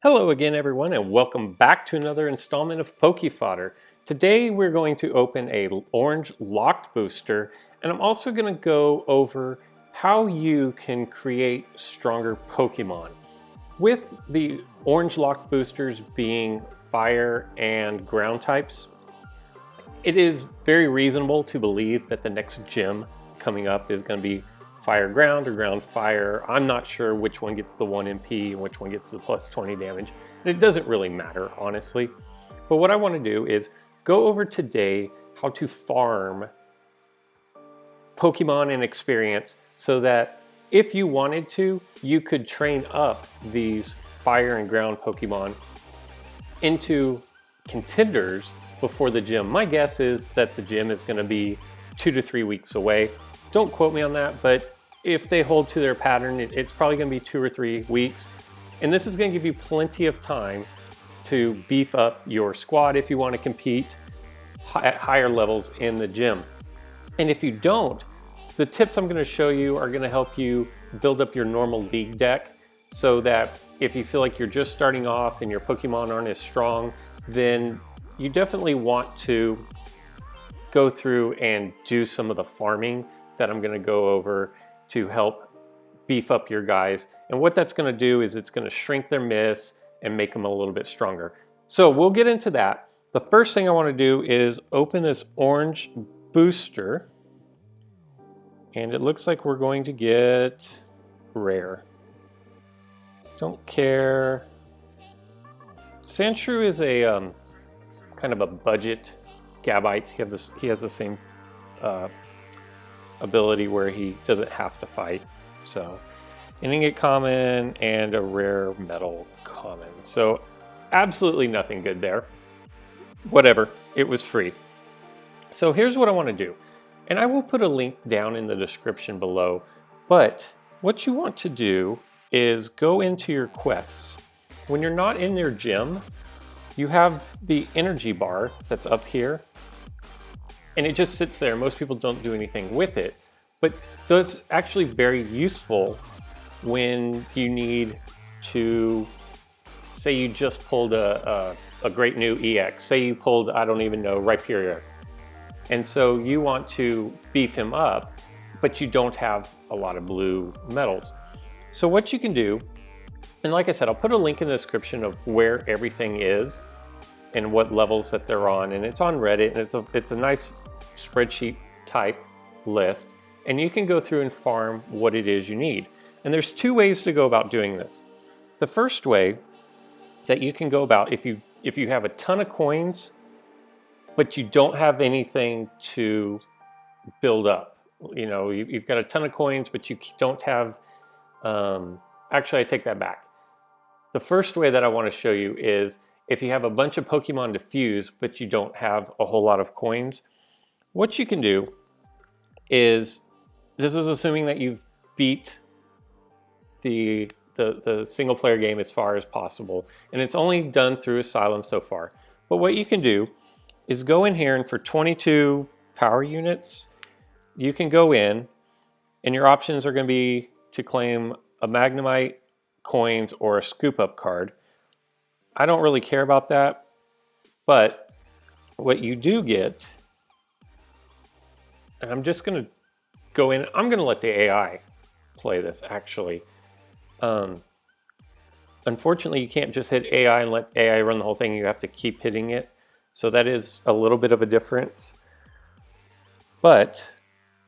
Hello again everyone and welcome back to another installment of Fodder. Today we're going to open a orange locked booster, and I'm also going to go over how you can create stronger Pokemon. With the orange locked boosters being fire and ground types, it is very reasonable to believe that the next gym coming up is going to be fire ground or ground fire. I'm not sure which one gets the 1 MP and which one gets the plus 20 damage. And it doesn't really matter, honestly. But what I want to do is go over today how to farm Pokemon and experience so that if you wanted to, you could train up these fire and ground Pokemon into contenders before the gym. My guess is that the gym is going to be 2 to 3 weeks away. Don't quote me on that, but if they hold to their pattern, it's probably going to be 2 or 3 weeks. And this is going to give you plenty of time to beef up your squad if you want to compete at higher levels in the gym. And if you don't, the tips I'm going to show you are going to help you build up your normal league deck so that if you feel like you're just starting off and your Pokemon aren't as strong, then you definitely want to go through and do some of the farming that I'm going to go over to help beef up your guys. And what that's going to do is it's going to shrink their miss and make them a little bit stronger. So we'll get into that. The first thing I want to do is open this orange booster. And it looks like we're going to get rare. Don't care. Sandshrew is a kind of a budget Gabite. He has the same ability where he doesn't have to fight. So an ingot common and a rare metal common. So absolutely nothing good there. Whatever, it was free. So here's what I want to do. And I will put a link down in the description below. But what you want to do is go into your quests. When you're not in your gym, you have the energy bar that's up here. And it just sits there. Most people don't do anything with it, but that's actually very useful when you need to, say you just pulled a great new EX, say you pulled, I don't even know, Rhyperior. And so you want to beef him up, but you don't have a lot of blue metals. So what you can do, and like I said, I'll put a link in the description of where everything is and what levels that they're on, and it's on Reddit, and it's a nice spreadsheet type list, and you can go through and farm what it is you need. And there's 2 ways to go about doing this. The first way that you can go about, if you have a ton of coins but you don't have anything to build up, you know, you've got a ton of coins but you don't have, actually I take that back. The first way that I want to show you is if you have a bunch of Pokemon to fuse, but you don't have a whole lot of coins, what you can do is, this is assuming that you've beat the single player game as far as possible, and it's only done through Asylum so far. But what you can do is go in here, and for 22 power units, you can go in, and your options are going to be to claim a Magnemite, coins, or a scoop up card. I don't really care about that, but what you do get, and I'm just going to go in, I'm going to let the AI play this actually. Unfortunately, you can't just hit AI and let AI run the whole thing. You have to keep hitting it. So that is a little bit of a difference. But,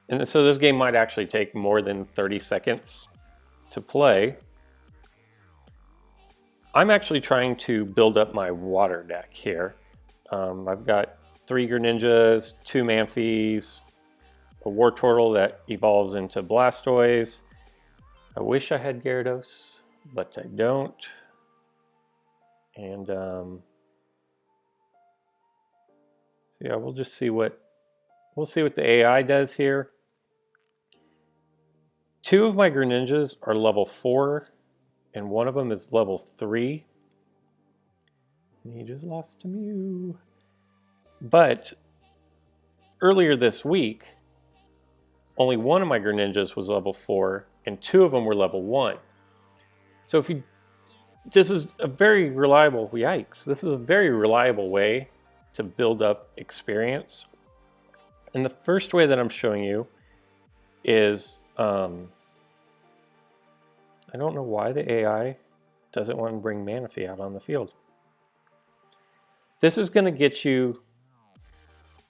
and so this game might actually take more than 30 seconds to play. I'm actually trying to build up my water deck here. I've got 3 Greninjas, 2 Manphys, a Wartortle that evolves into Blastoise. I wish I had Gyarados, but I don't. And so yeah, we'll just see what the AI does here. 2 of my Greninjas are level 4. And one of them is level 3. And he just lost to Mew. But earlier this week, only one of my Greninjas was level 4, and 2 of them were level 1. So if you this is a very reliable, yikes, this is a very reliable way to build up experience. And the first way that I'm showing you is, I don't know why the AI doesn't want to bring Manaphy out on the field. This is going to get you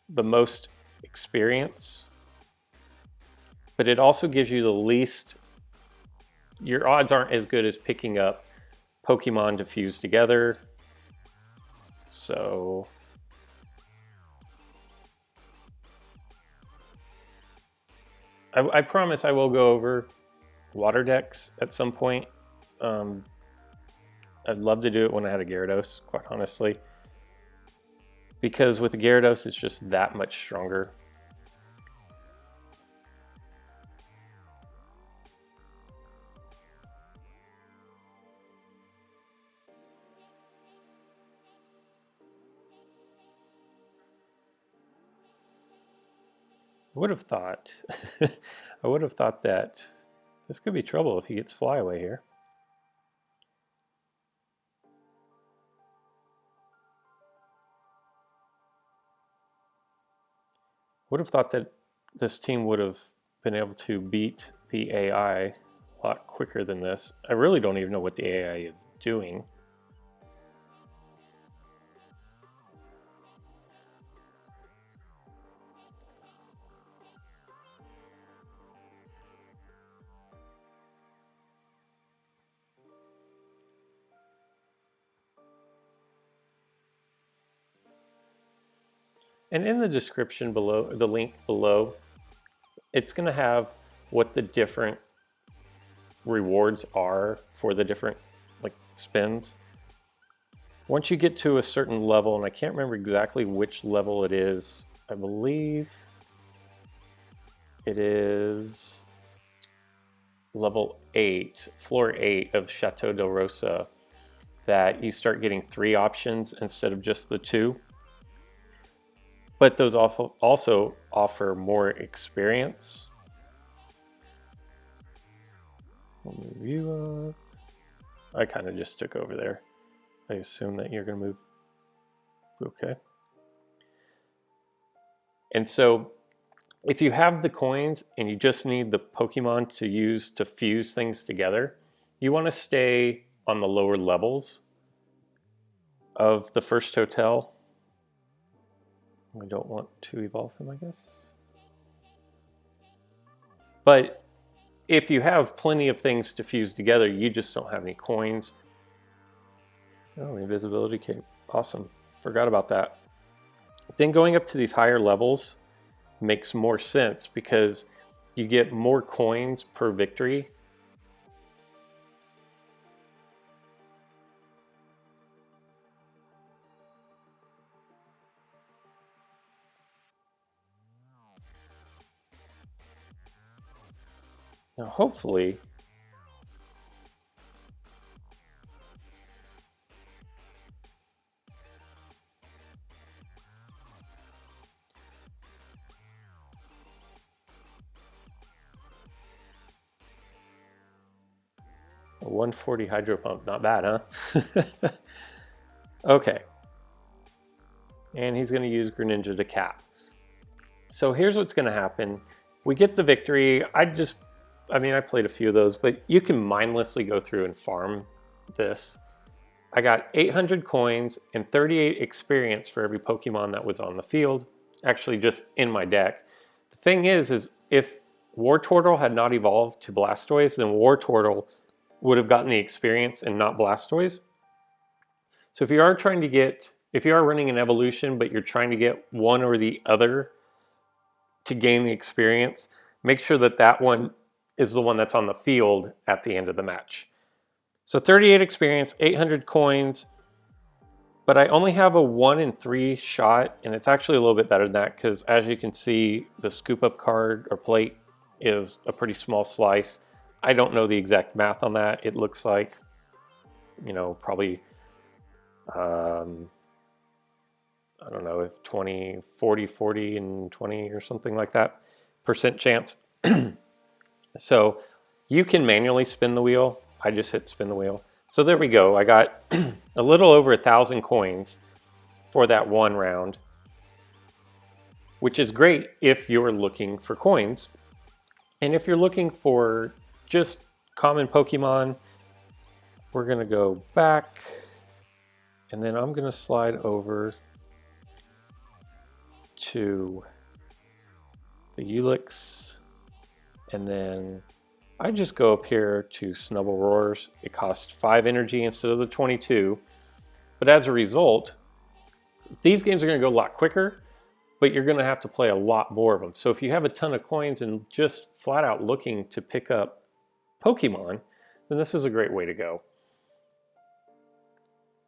the most experience, but it also gives you the least, your odds aren't as good as picking up Pokemon to fuse together. So I promise I will go over water decks at some point. I'd love to do it when I had a Gyarados, quite honestly. Because with the Gyarados, it's just that much stronger. I would have thought, I would have thought that this could be trouble if he gets Flyaway here. Would have thought that this team would have been able to beat the AI a lot quicker than this. I really don't even know what the AI is doing. And in the description below, the link below, it's going to have what the different rewards are for the different spins. Once you get to a certain level, and I can't remember exactly which level it is, I believe it is level 8, floor 8 of Chateau del Rosa, that you start getting 3 options instead of just the 2. But those also offer more experience. I'll move you up. I kind of just took over there. I assume that you're going to move. Okay. And so if you have the coins and you just need the Pokemon to use to fuse things together, you want to stay on the lower levels of the first hotel. We don't want to evolve him, I guess. But if you have plenty of things to fuse together, you just don't have any coins. Oh, invisibility cape. Awesome. Forgot about that. Then going up to these higher levels makes more sense because you get more coins per victory. Now, hopefully, a 140 hydro pump, not bad, huh? Okay. And he's going to use Greninja to cap. So here's what's going to happen. We get the victory. I played a few of those, but you can mindlessly go through and farm this. I got 800 coins and 38 experience for every Pokemon that was on the field, actually just in my deck. The thing is if Wartortle had not evolved to Blastoise, then Wartortle would have gotten the experience and not Blastoise. So if you are running an evolution, but you're trying to get one or the other to gain the experience, make sure that that one is the one that's on the field at the end of the match. So 38 experience, 800 coins, but I only have a 1 in 3 shot, and it's actually a little bit better than that because as you can see, the scoop up card or plate is a pretty small slice. I don't know the exact math on that. It looks like, probably, I don't know, if 40, and 20 or something like that % chance. So you can manually spin the wheel. I just hit spin the wheel. So there we go. I got a little over 1,000 coins for that one round, which is great if you're looking for coins. And if you're looking for just common Pokemon, we're gonna go back, and then I'm gonna slide over to the Ulix, and then I just go up here to Snubble Roars. It costs 5 energy instead of the 22, but as a result, these games are gonna go a lot quicker, but you're gonna have to play a lot more of them. So if you have a ton of coins and just flat out looking to pick up Pokemon, then this is a great way to go.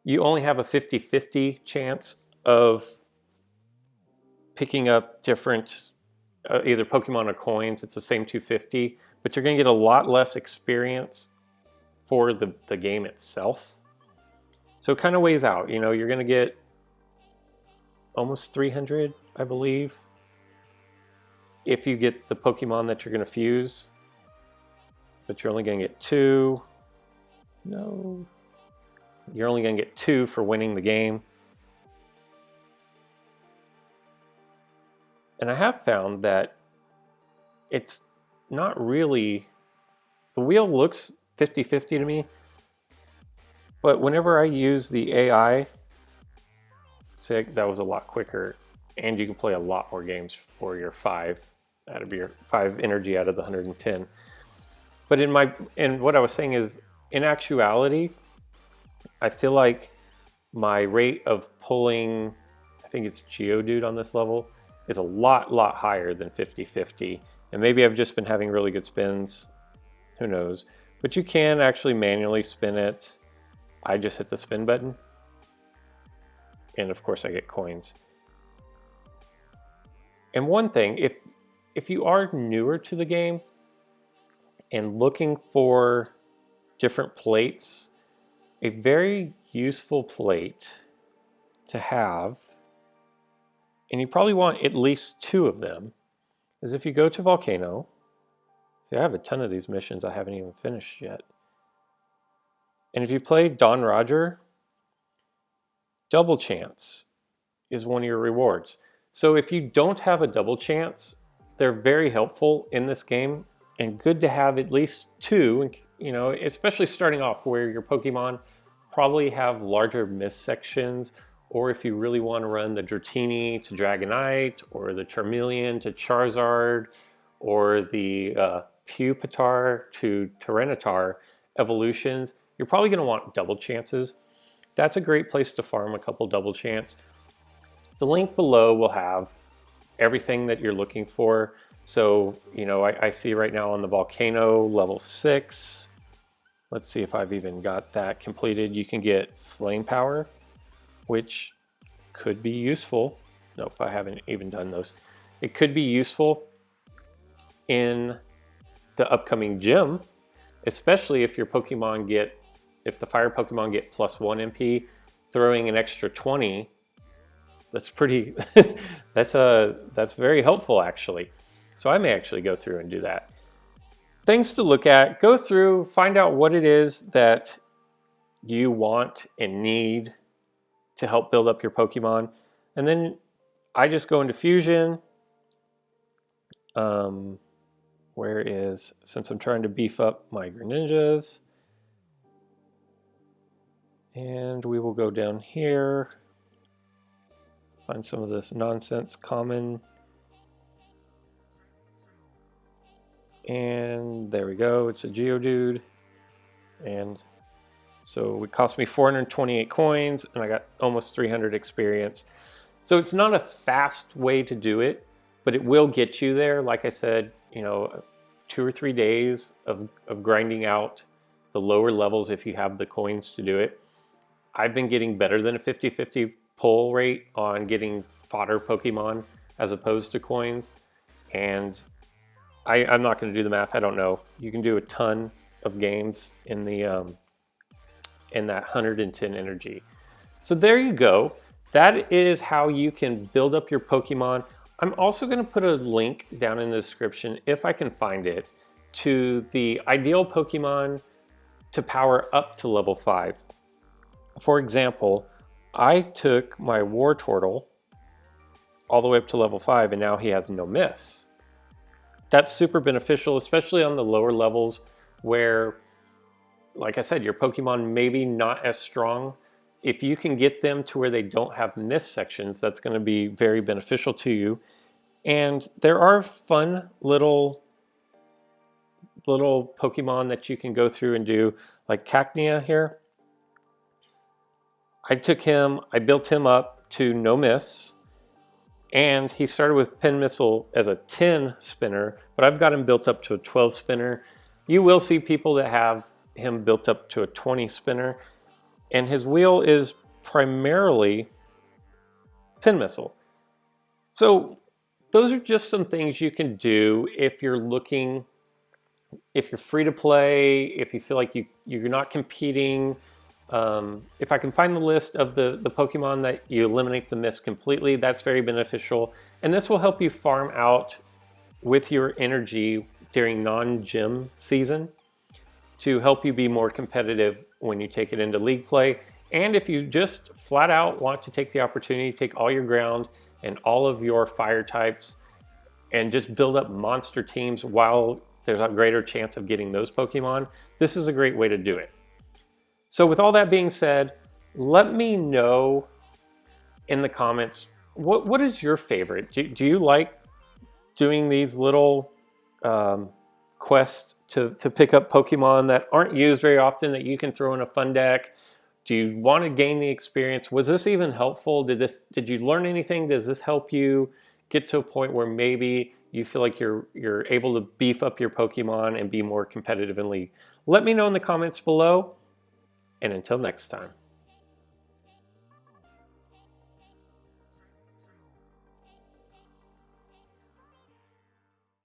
You only have a 50-50 chance of picking up different either Pokemon or coins. It's the same 250, but you're going to get a lot less experience for the game itself. So it kind of weighs out. You know, you're going to get almost 300, I believe, if you get the Pokemon that you're going to fuse, but you're only going to get 2. No. You're only going to get 2 for winning the game. And I have found that it's not really, the wheel looks 50-50 to me, but whenever I use the AI, say that was a lot quicker, and you can play a lot more games for your 5 out of your 5 energy out of the 110. But and what I was saying is, in actuality, I feel like my rate of pulling, I think it's Geodude on this level, is a lot higher than 50-50. And maybe I've just been having really good spins, who knows. But you can actually manually spin it. I just hit the spin button. And of course I get coins. And one thing, if you are newer to the game and looking for different plates, a very useful plate to have, and you probably want at least 2 of them, is if you go to Volcano. See, I have a ton of these missions I haven't even finished yet. And if you play Don Roger, Double Chance is one of your rewards. So if you don't have a Double Chance, they're very helpful in this game, and good to have at least 2, you know, especially starting off where your Pokemon probably have larger miss sections, or if you really want to run the Dratini to Dragonite, or the Charmeleon to Charizard, or the Pupitar to Tyranitar evolutions, you're probably going to want Double Chances. That's a great place to farm a couple Double Chance. The link below will have everything that you're looking for. So, you know, I see right now on the Volcano level 6, let's see if I've even got that completed. You can get Flame Power, which could be useful. Nope, I haven't even done those. It could be useful in the upcoming gym, especially if your Pokemon get, if the fire Pokemon get +1 MP, throwing an extra 20, that's pretty, that's very helpful actually. So I may actually go through and do that. Things to look at, go through, find out what it is that you want and need to help build up your Pokemon. And then I just go into Fusion. Where is, since I'm trying to beef up my Greninjas. And we will go down here. Find some of this nonsense common. And there we go, it's a Geodude. And so it cost me 428 coins, and I got almost 300 experience. So it's not a fast way to do it, but it will get you there. Like I said, you know, 2 or 3 days of grinding out the lower levels if you have the coins to do it. I've been getting better than a 50-50 pull rate on getting fodder Pokemon as opposed to coins. And I'm not going to do the math. I don't know. You can do a ton of games in the in that 110 energy. So there you go. That is how you can build up your Pokemon. I'm also going to put a link down in the description, if I can find it, to the ideal Pokemon to power up to level 5. For example, I took my War Turtle all the way up to level 5 and now he has no miss. That's super beneficial, especially on the lower levels where, like I said, your Pokemon maybe not as strong. If you can get them to where they don't have miss sections, that's going to be very beneficial to you. And there are fun little Pokemon that you can go through and do, like Cacnea here. I took him, I built him up to no miss, and he started with Pin Missile as a 10 spinner, but I've got him built up to a 12 spinner. You will see people that have him built up to a 20 spinner, and his wheel is primarily Pin Missile. So those are just some things you can do if you're looking, if you're free to play, if you feel like you're not competing. If I can find the list of the Pokemon that you eliminate the miss completely, that's very beneficial. And this will help you farm out with your energy during non-gym season to help you be more competitive when you take it into league play. And if you just flat out want to take the opportunity to take all your ground and all of your fire types and just build up monster teams while there's a greater chance of getting those Pokemon, this is a great way to do it. So with all that being said, let me know in the comments, what is your favorite? Do you like doing these little quests to pick up Pokemon that aren't used very often that you can throw in a fun deck? Do you want to gain the experience? Was this even helpful? Did you learn anything? Does this help you get to a point where maybe you feel like you're able to beef up your Pokemon and be more competitive in League? Let me know in the comments below. And until next time.